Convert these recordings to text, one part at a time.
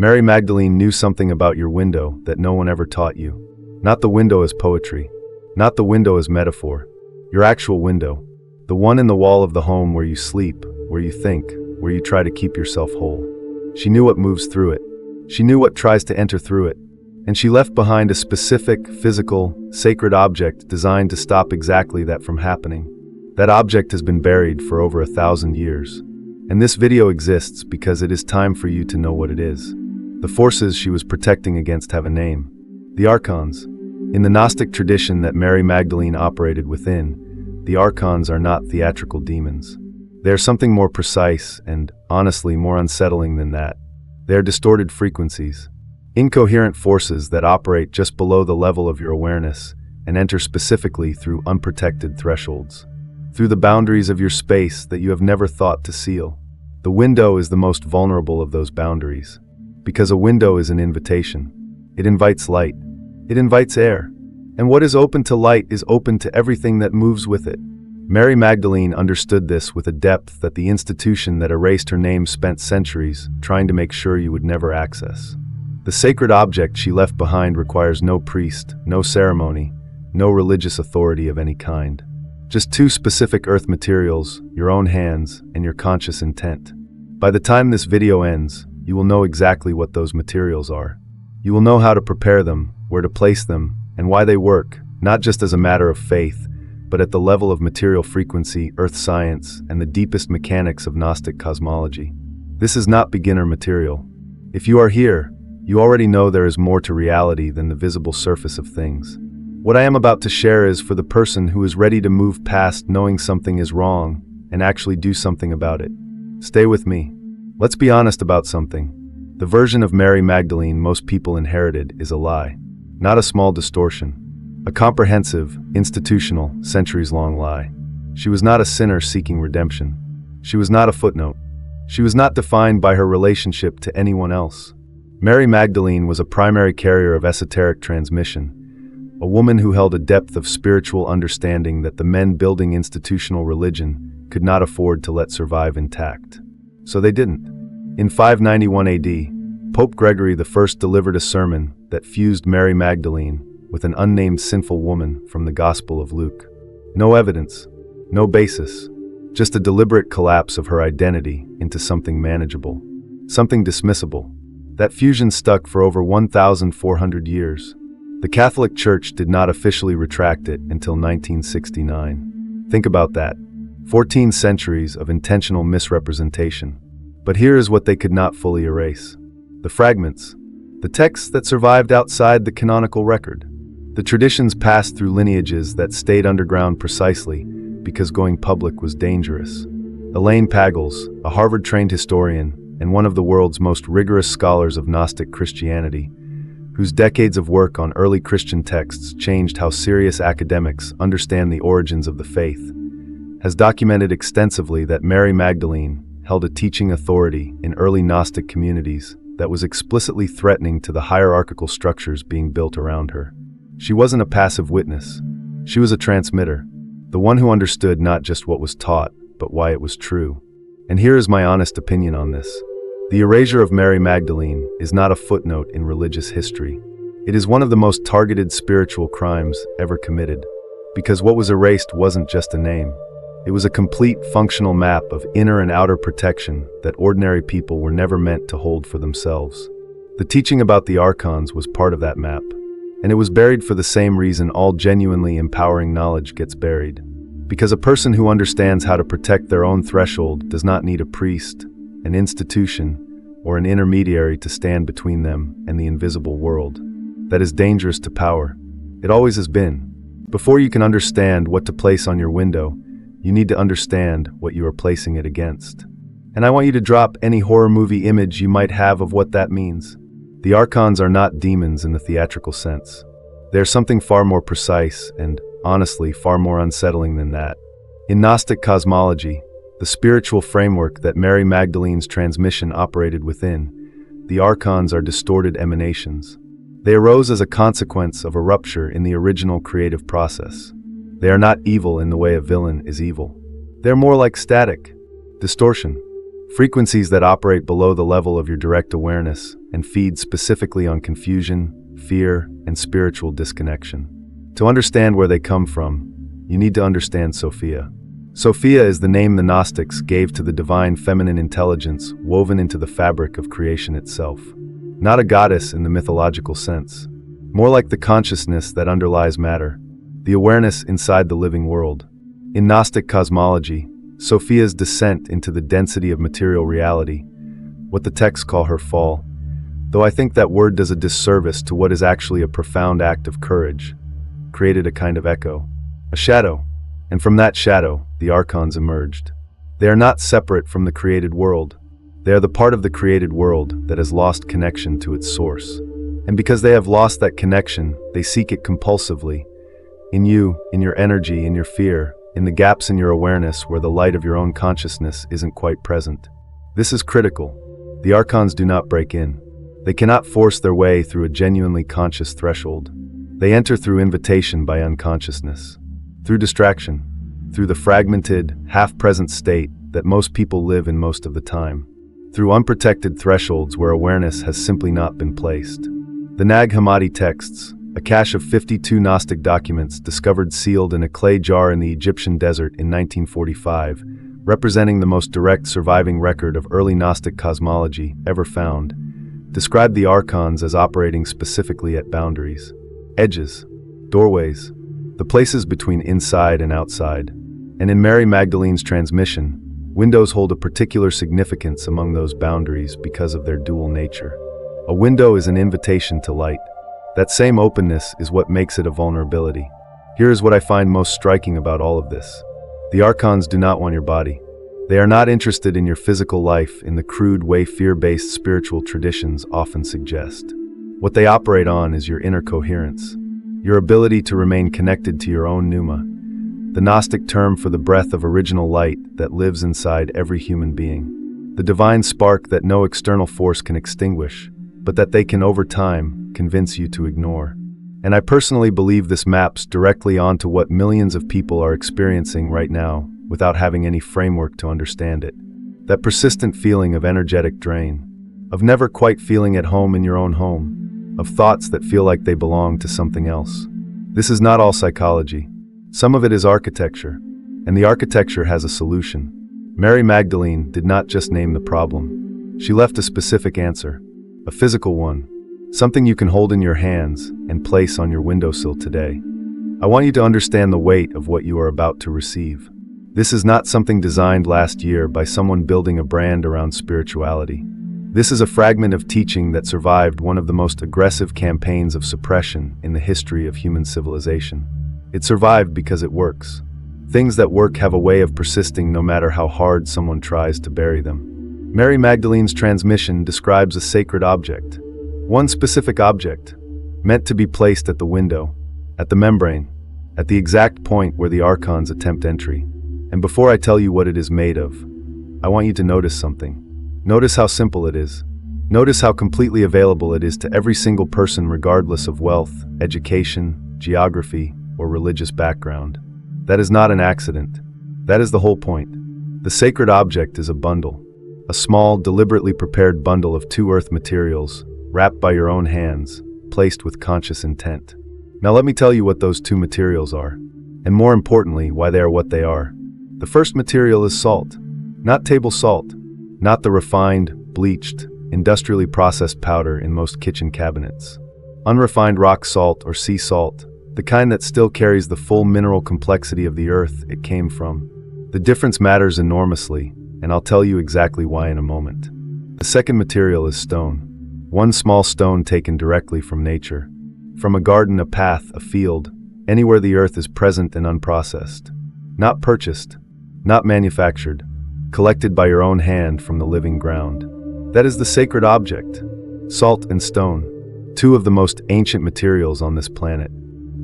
Mary Magdalene knew something about your window that no one ever taught you. Not the window as poetry, not the window as metaphor, your actual window, the one in the wall of the home where you sleep, where you think, where you try to keep yourself whole. She knew what moves through it. She knew what tries to enter through it. And she left behind a specific, physical, sacred object designed to stop exactly that from happening. That object has been buried for over 1,000 years. And this video exists because it is time for you to know what it is. The forces she was protecting against have a name. The Archons. In the Gnostic tradition that Mary Magdalene operated within, the Archons are not theatrical demons. They are something more precise and, honestly, more unsettling than that. They are distorted frequencies, incoherent forces that operate just below the level of your awareness and enter specifically through unprotected thresholds, through the boundaries of your space that you have never thought to seal. The window is the most vulnerable of those boundaries, because a window is an invitation. It invites light. It invites air. And what is open to light is open to everything that moves with it. Mary Magdalene understood this with a depth that the institution that erased her name spent centuries trying to make sure you would never access. The sacred object she left behind requires no priest, no ceremony, no religious authority of any kind. Just two specific earth materials, your own hands, and your conscious intent. By the time this video ends, you will know exactly what those materials are. You will know how to prepare them, where to place them, and why they work, not just as a matter of faith, but at the level of material frequency, earth science, and the deepest mechanics of Gnostic cosmology. This is not beginner material. If you are here, you already know there is more to reality than the visible surface of things. What I am about to share is for the person who is ready to move past knowing something is wrong and actually do something about it. Stay with me. Let's be honest about something. The version of Mary Magdalene most people inherited is a lie, not a small distortion. A comprehensive, institutional, centuries-long lie. She was not a sinner seeking redemption. She was not a footnote. She was not defined by her relationship to anyone else. Mary Magdalene was a primary carrier of esoteric transmission, a woman who held a depth of spiritual understanding that the men building institutional religion could not afford to let survive intact. So they didn't. In 591 AD, Pope Gregory I delivered a sermon that fused Mary Magdalene with an unnamed sinful woman from the Gospel of Luke. No evidence, no basis, just a deliberate collapse of her identity into something manageable, something dismissible. That fusion stuck for over 1,400 years. The Catholic Church did not officially retract it until 1969. Think about that. 14 centuries of intentional misrepresentation. But here is what they could not fully erase. The fragments. The texts that survived outside the canonical record. The traditions passed through lineages that stayed underground precisely because going public was dangerous. Elaine Pagels, a Harvard-trained historian and one of the world's most rigorous scholars of Gnostic Christianity, whose decades of work on early Christian texts changed how serious academics understand the origins of the faith, has documented extensively that Mary Magdalene held a teaching authority in early Gnostic communities that was explicitly threatening to the hierarchical structures being built around her. She wasn't a passive witness. She was a transmitter, the one who understood not just what was taught, but why it was true. And here is my honest opinion on this. The erasure of Mary Magdalene is not a footnote in religious history. It is one of the most targeted spiritual crimes ever committed, because what was erased wasn't just a name. It was a complete functional map of inner and outer protection that ordinary people were never meant to hold for themselves. The teaching about the Archons was part of that map. And it was buried for the same reason all genuinely empowering knowledge gets buried. Because a person who understands how to protect their own threshold does not need a priest, an institution, or an intermediary to stand between them and the invisible world. That is dangerous to power. It always has been. Before you can understand what to place on your window, you need to understand what you are placing it against. And I want you to drop any horror movie image you might have of what that means. The Archons are not demons in the theatrical sense. They are something far more precise and, honestly, far more unsettling than that. In Gnostic cosmology, the spiritual framework that Mary Magdalene's transmission operated within, the Archons are distorted emanations. They arose as a consequence of a rupture in the original creative process. They are not evil in the way a villain is evil. They're more like static, distortion, frequencies that operate below the level of your direct awareness and feed specifically on confusion, fear, and spiritual disconnection. To understand where they come from, you need to understand Sophia. Sophia is the name the Gnostics gave to the divine feminine intelligence woven into the fabric of creation itself. Not a goddess in the mythological sense, more like the consciousness that underlies matter, the awareness inside the living world. In Gnostic cosmology, Sophia's descent into the density of material reality, what the texts call her fall, though I think that word does a disservice to what is actually a profound act of courage, created a kind of echo, a shadow, and from that shadow, the Archons emerged. They are not separate from the created world. They are the part of the created world that has lost connection to its source. And because they have lost that connection, they seek it compulsively. In you, in your energy, in your fear, in the gaps in your awareness where the light of your own consciousness isn't quite present. This is critical. The Archons do not break in. They cannot force their way through a genuinely conscious threshold. They enter through invitation by unconsciousness, through distraction, through the fragmented, half-present state that most people live in most of the time, through unprotected thresholds where awareness has simply not been placed. The Nag Hammadi texts, a cache of 52 Gnostic documents discovered sealed in a clay jar in the Egyptian desert in 1945, representing the most direct surviving record of early Gnostic cosmology ever found, describe the Archons as operating specifically at boundaries, edges, doorways, the places between inside and outside. And in Mary Magdalene's transmission, windows hold a particular significance among those boundaries because of their dual nature. A window is an invitation to light. That same openness is what makes it a vulnerability. Here is what I find most striking about all of this. The Archons do not want your body. They are not interested in your physical life in the crude way fear-based spiritual traditions often suggest. What they operate on is your inner coherence, your ability to remain connected to your own pneuma, the Gnostic term for the breath of original light that lives inside every human being, the divine spark that no external force can extinguish, but that they can over time convince you to ignore. And I personally believe this maps directly onto what millions of people are experiencing right now without having any framework to understand it. That persistent feeling of energetic drain, of never quite feeling at home in your own home, of thoughts that feel like they belong to something else. This is not all psychology. Some of it is architecture, and the architecture has a solution. Mary Magdalene did not just name the problem. She left a specific answer, a physical one, something you can hold in your hands and place on your windowsill today. I want you to understand the weight of what you are about to receive. This is not something designed last year by someone building a brand around spirituality. This is a fragment of teaching that survived one of the most aggressive campaigns of suppression in the history of human civilization. It survived because it works. Things that work have a way of persisting no matter how hard someone tries to bury them. Mary Magdalene's transmission describes a sacred object. One specific object, meant to be placed at the window, at the membrane, at the exact point where the Archons attempt entry. And before I tell you what it is made of, I want you to notice something. Notice how simple it is. Notice how completely available it is to every single person regardless of wealth, education, geography, or religious background. That is not an accident. That is the whole point. The sacred object is a bundle. A small, deliberately prepared bundle of two earth materials, wrapped by your own hands, placed with conscious intent. Now let me tell you what those two materials are, and more importantly, why they are what they are. The first material is salt. Not table salt. Not the refined, bleached, industrially processed powder in most kitchen cabinets. Unrefined rock salt or sea salt, the kind that still carries the full mineral complexity of the earth it came from. The difference matters enormously, and I'll tell you exactly why in a moment. The second material is stone. One small stone taken directly from nature. From a garden, a path, a field, anywhere the earth is present and unprocessed. Not purchased, not manufactured, collected by your own hand from the living ground. That is the sacred object. Salt and stone, two of the most ancient materials on this planet.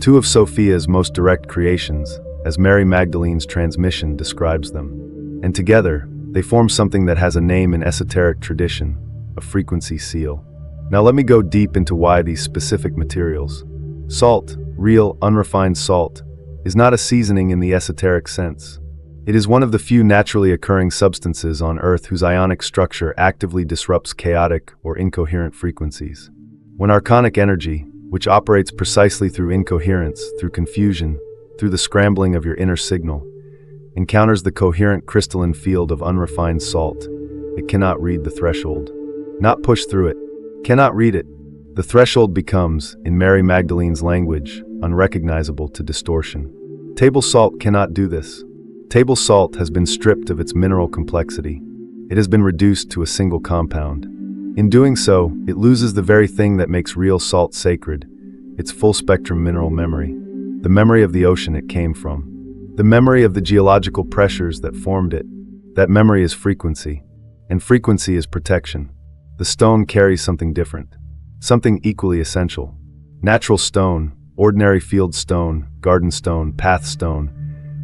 Two of Sophia's most direct creations, as Mary Magdalene's transmission describes them. And together, they form something that has a name in esoteric tradition, a frequency seal. Now let me go deep into why these specific materials. Salt, real, unrefined salt, is not a seasoning in the esoteric sense. It is one of the few naturally occurring substances on Earth whose ionic structure actively disrupts chaotic or incoherent frequencies. When archonic energy, which operates precisely through incoherence, through confusion, through the scrambling of your inner signal, encounters the coherent crystalline field of unrefined salt, it cannot read the threshold. Not push through it. Cannot read it. The threshold becomes, in Mary Magdalene's language, unrecognizable to distortion. Table salt cannot do this. Table salt has been stripped of its mineral complexity. It has been reduced to a single compound. In doing so, it loses the very thing that makes real salt sacred, its full-spectrum mineral memory, the memory of the ocean it came from, the memory of the geological pressures that formed it. That memory is frequency, and frequency is protection. The stone carries something different, something equally essential. Natural stone, ordinary field stone, garden stone, path stone,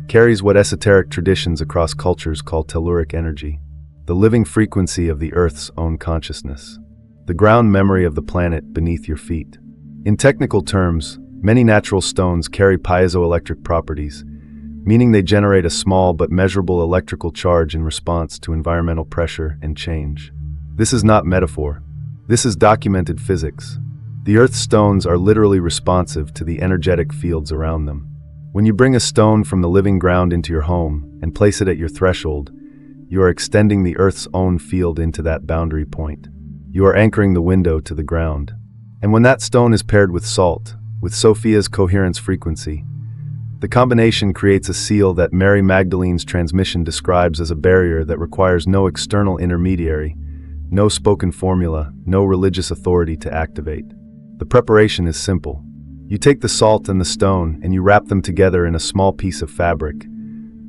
carries what esoteric traditions across cultures call telluric energy, the living frequency of the Earth's own consciousness, the ground memory of the planet beneath your feet. In technical terms, many natural stones carry piezoelectric properties, meaning they generate a small but measurable electrical charge in response to environmental pressure and change. This is not metaphor. This is documented physics. The Earth's stones are literally responsive to the energetic fields around them. When you bring a stone from the living ground into your home and place it at your threshold, you are extending the Earth's own field into that boundary point. You are anchoring the window to the ground. And when that stone is paired with salt, with Sophia's coherence frequency, the combination creates a seal that Mary Magdalene's transmission describes as a barrier that requires no external intermediary, no spoken formula, no religious authority to activate. The preparation is simple. You take the salt and the stone and you wrap them together in a small piece of fabric.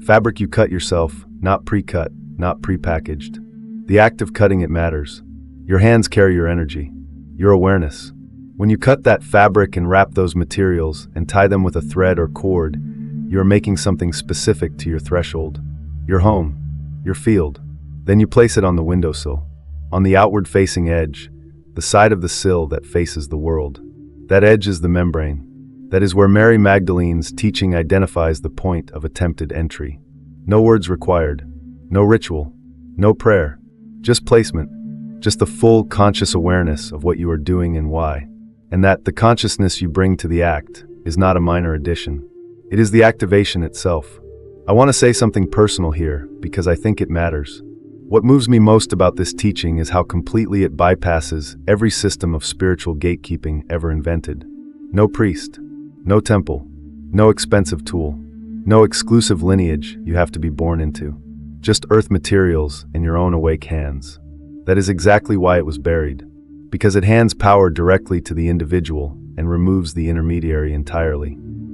Fabric you cut yourself, not pre-cut, not pre-packaged. The act of cutting it matters. Your hands carry your energy, your awareness. When you cut that fabric and wrap those materials and tie them with a thread or cord, you are making something specific to your threshold, your home, your field. Then you place it on the windowsill, on the outward-facing edge, the side of the sill that faces the world. That edge is the membrane. That is where Mary Magdalene's teaching identifies the point of attempted entry. No words required, no ritual, no prayer, just placement, just the full conscious awareness of what you are doing and why. And that the consciousness you bring to the act is not a minor addition. It is the activation itself. I want to say something personal here because I think it matters. What moves me most about this teaching is how completely it bypasses every system of spiritual gatekeeping ever invented. No priest, no temple, no expensive tool, no exclusive lineage you have to be born into. Just earth materials in your own awake hands. That is exactly why it was buried. Because it hands power directly to the individual and removes the intermediary entirely.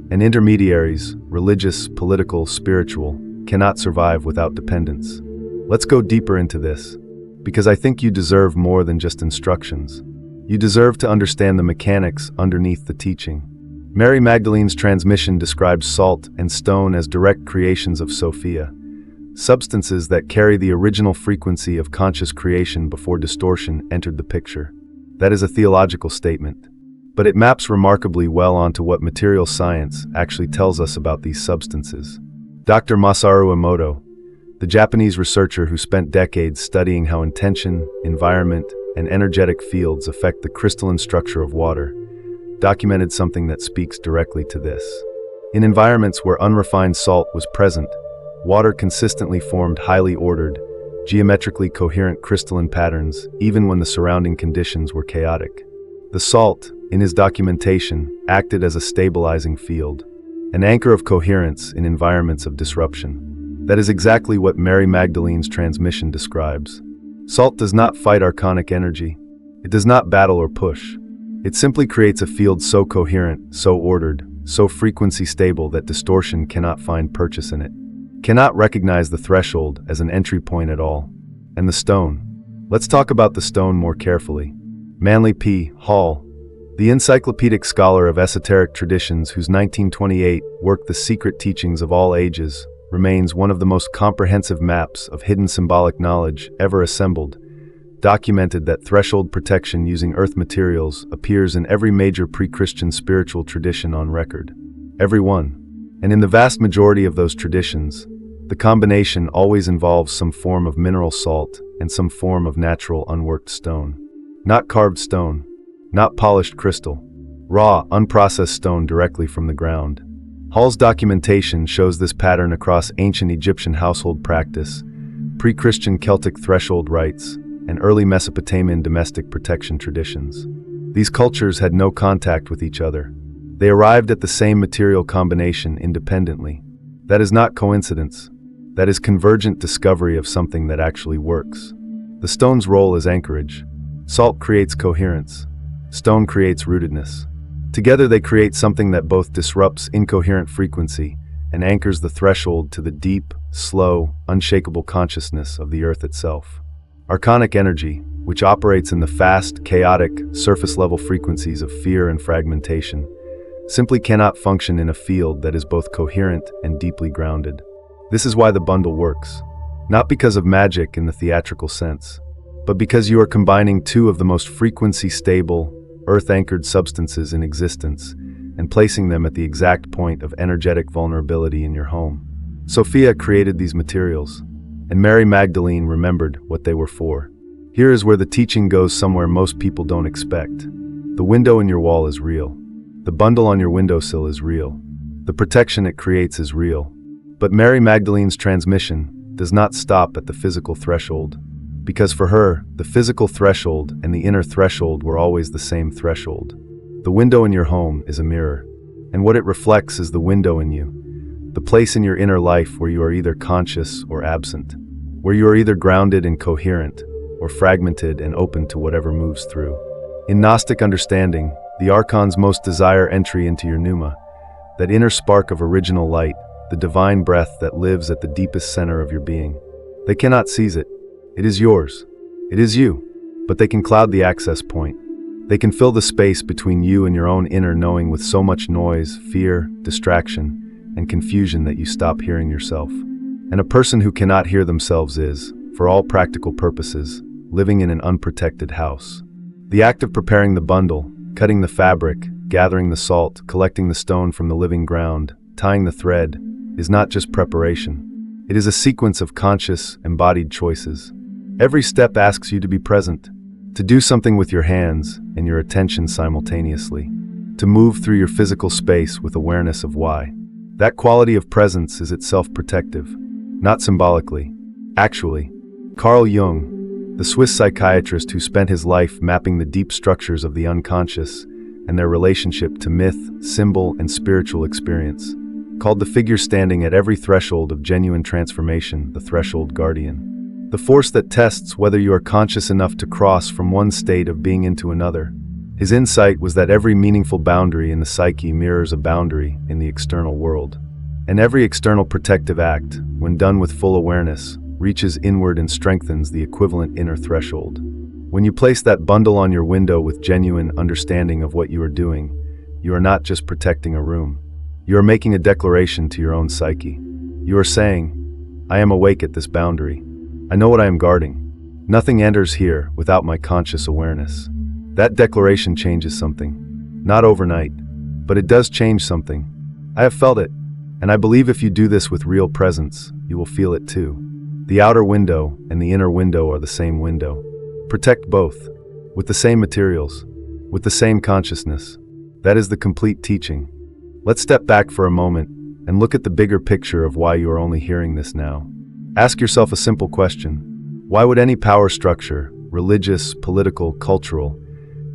And intermediaries, religious, political, spiritual, cannot survive without dependence. Let's go deeper into this, because I think you deserve more than just instructions. You deserve to understand the mechanics underneath the teaching. Mary Magdalene's transmission describes salt and stone as direct creations of Sophia, substances that carry the original frequency of conscious creation before distortion entered the picture. That is a theological statement, but it maps remarkably well onto what material science actually tells us about these substances. Dr. Masaru Emoto, the Japanese researcher who spent decades studying how intention, environment, and energetic fields affect the crystalline structure of water, documented something that speaks directly to this. In environments where unrefined salt was present, water consistently formed highly ordered, geometrically coherent crystalline patterns, even when the surrounding conditions were chaotic. The salt, in his documentation, acted as a stabilizing field, an anchor of coherence in environments of disruption. That is exactly what Mary Magdalene's transmission describes. Salt does not fight archonic energy. It does not battle or push. It simply creates a field so coherent, so ordered, so frequency stable that distortion cannot find purchase in it, cannot recognize the threshold as an entry point at all. And the stone. Let's talk about the stone more carefully. Manly P. Hall, the encyclopedic scholar of esoteric traditions whose 1928 work The Secret Teachings of All Ages, remains one of the most comprehensive maps of hidden symbolic knowledge ever assembled, documented that threshold protection using earth materials appears in every major pre-Christian spiritual tradition on record. Every one. And in the vast majority of those traditions, The combination always involves some form of mineral salt and some form of natural unworked stone. Not carved stone, not polished crystal, raw, unprocessed stone directly from the ground. Hall's documentation shows this pattern across ancient Egyptian household practice, pre-Christian Celtic threshold rites, and early Mesopotamian domestic protection traditions. These cultures had no contact with each other. They arrived at the same material combination independently. That is not coincidence. That is convergent discovery of something that actually works. The stone's role is anchorage. Salt creates coherence. Stone creates rootedness. Together they create something that both disrupts incoherent frequency and anchors the threshold to the deep, slow, unshakable consciousness of the earth itself. Archonic energy, which operates in the fast, chaotic, surface-level frequencies of fear and fragmentation, simply cannot function in a field that is both coherent and deeply grounded. This is why the bundle works. Not because of magic in the theatrical sense, but because you are combining two of the most frequency-stable, earth-anchored substances in existence and placing them at the exact point of energetic vulnerability in your home. Sophia created these materials, and Mary Magdalene remembered what they were for. Here is where the teaching goes somewhere most people don't expect. The window in your wall is real. The bundle on your windowsill is real. The protection it creates is real. But Mary Magdalene's transmission does not stop at the physical threshold. Because for her, the physical threshold and the inner threshold were always the same threshold. The window in your home is a mirror, and what it reflects is the window in you, the place in your inner life where you are either conscious or absent, where you are either grounded and coherent, or fragmented and open to whatever moves through. In Gnostic understanding, the Archons most desire entry into your pneuma, that inner spark of original light, the divine breath that lives at the deepest center of your being. They cannot seize it. It is yours. It is you. But they can cloud the access point. They can fill the space between you and your own inner knowing with so much noise, fear, distraction, and confusion that you stop hearing yourself. And a person who cannot hear themselves is, for all practical purposes, living in an unprotected house. The act of preparing the bundle, cutting the fabric, gathering the salt, collecting the stone from the living ground, tying the thread, is not just preparation. It is a sequence of conscious, embodied choices. Every step asks you to be present, to do something with your hands and your attention simultaneously, to move through your physical space with awareness of why. That quality of presence is itself protective, not symbolically. Actually, Carl Jung, the Swiss psychiatrist who spent his life mapping the deep structures of the unconscious and their relationship to myth, symbol, and spiritual experience, called the figure standing at every threshold of genuine transformation the threshold guardian. The force that tests whether you are conscious enough to cross from one state of being into another. His insight was that every meaningful boundary in the psyche mirrors a boundary in the external world. And every external protective act, when done with full awareness, reaches inward and strengthens the equivalent inner threshold. When you place that bundle on your window with genuine understanding of what you are doing, you are not just protecting a room. You are making a declaration to your own psyche. You are saying, I am awake at this boundary. I know what I am guarding. Nothing enters here without my conscious awareness. That declaration changes something. Not overnight, but it does change something. I have felt it, and I believe if you do this with real presence, you will feel it too. The outer window and the inner window are the same window. Protect both, with the same materials, with the same consciousness. That is the complete teaching. Let's step back for a moment and look at the bigger picture of why you are only hearing this now. Ask yourself a simple question. Why would any power structure, religious, political, cultural,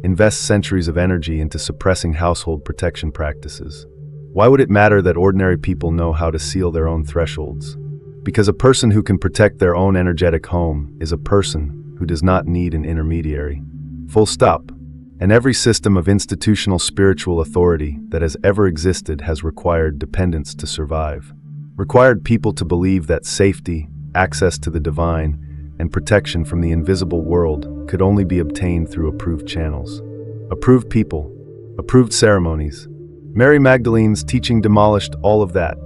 invest centuries of energy into suppressing household protection practices? Why would it matter that ordinary people know how to seal their own thresholds? Because a person who can protect their own energetic home is a person who does not need an intermediary. Full stop. And every system of institutional spiritual authority that has ever existed has required dependence to survive. Required people to believe that safety, access to the divine, and protection from the invisible world could only be obtained through approved channels. Approved people, approved ceremonies. Mary Magdalene's teaching demolished all of that.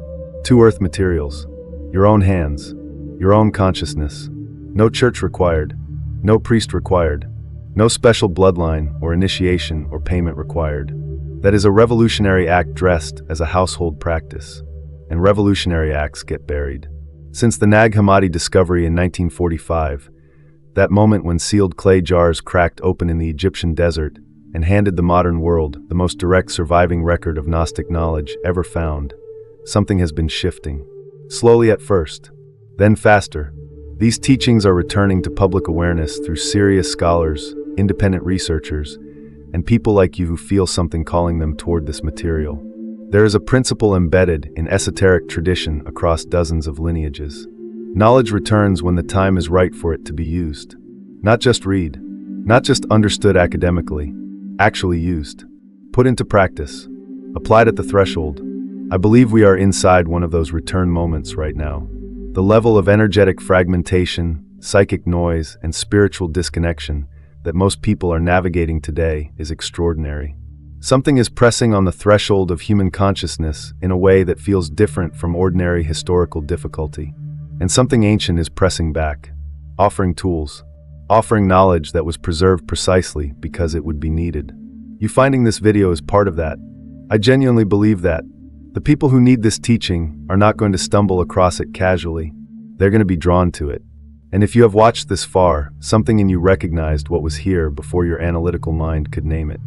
2 earth materials, your own hands, your own consciousness. No church required, no priest required, no special bloodline or initiation or payment required. That is a revolutionary act dressed as a household practice. And revolutionary acts get buried. Since the Nag Hammadi discovery in 1945, that moment when sealed clay jars cracked open in the Egyptian desert and handed the modern world the most direct surviving record of Gnostic knowledge ever found, something has been shifting. Slowly at first, then faster. These teachings are returning to public awareness through serious scholars, independent researchers, and people like you who feel something calling them toward this material. There is a principle embedded in esoteric tradition across dozens of lineages. Knowledge returns when the time is right for it to be used. Not just read, not just understood academically, actually used, put into practice, applied at the threshold. I believe we are inside one of those return moments right now. The level of energetic fragmentation, psychic noise, and spiritual disconnection that most people are navigating today is extraordinary. Something is pressing on the threshold of human consciousness in a way that feels different from ordinary historical difficulty. And something ancient is pressing back, offering tools, offering knowledge that was preserved precisely because it would be needed. You finding this video is part of that. I genuinely believe that. The people who need this teaching are not going to stumble across it casually. They're going to be drawn to it. And if you have watched this far, something in you recognized what was here before your analytical mind could name it.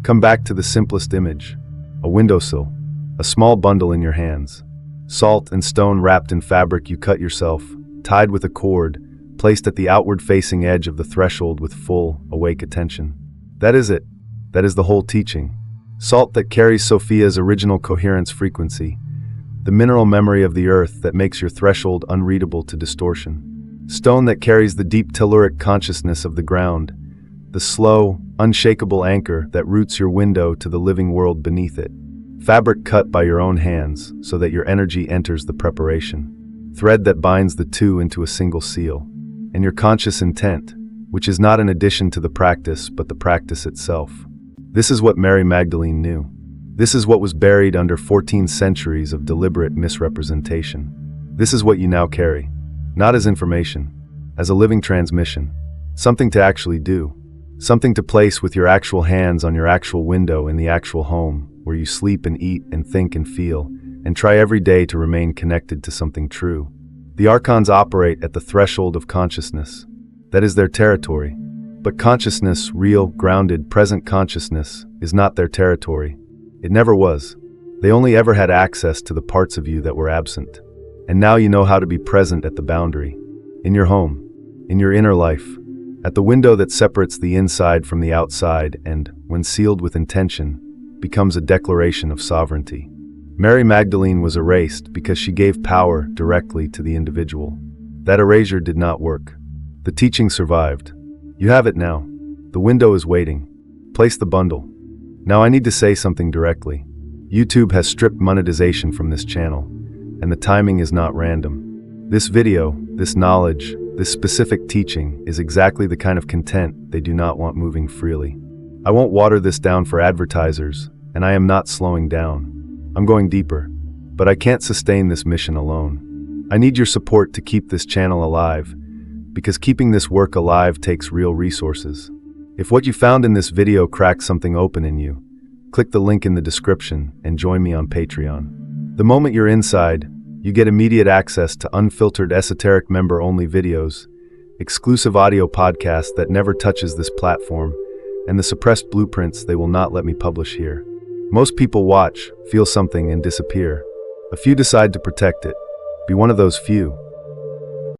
Come back to the simplest image. A windowsill, a small bundle in your hands. Salt and stone wrapped in fabric you cut yourself, tied with a cord, placed at the outward-facing edge of the threshold with full, awake attention. That is it. That is the whole teaching. Salt that carries Sophia's original coherence frequency, the mineral memory of the earth that makes your threshold unreadable to distortion. Stone that carries the deep telluric consciousness of the ground, the slow, unshakable anchor that roots your window to the living world beneath it. Fabric cut by your own hands so that your energy enters the preparation. Thread that binds the two into a single seal. And your conscious intent, which is not an addition to the practice but the practice itself. This is what Mary Magdalene knew. This is what was buried under 14 centuries of deliberate misrepresentation. This is what you now carry, not as information, as a living transmission. Something to actually do. Something to place with your actual hands on your actual window in the actual home, where you sleep and eat and think and feel, and try every day to remain connected to something true. The Archons operate at the threshold of consciousness. That is their territory. But consciousness, real, grounded, present consciousness, is not their territory. It never was. They only ever had access to the parts of you that were absent. And now you know how to be present at the boundary. In your home. In your inner life. At the window that separates the inside from the outside and, when sealed with intention, becomes a declaration of sovereignty. Mary Magdalene was erased because she gave power directly to the individual. That erasure did not work. The teaching survived. You have it now. The window is waiting. Place the bundle. Now I need to say something directly. YouTube has stripped monetization from this channel, and the timing is not random. This video, this knowledge, this specific teaching is exactly the kind of content they do not want moving freely. I won't water this down for advertisers, and I am not slowing down. I'm going deeper, but I can't sustain this mission alone. I need your support to keep this channel alive, because keeping this work alive takes real resources. If what you found in this video cracks something open in you, click the link in the description and join me on Patreon. The moment you're inside, you get immediate access to unfiltered esoteric member-only videos, exclusive audio podcasts that never touches this platform, and the suppressed blueprints they will not let me publish here. Most people watch, feel something, and disappear. A few decide to protect it. Be one of those few.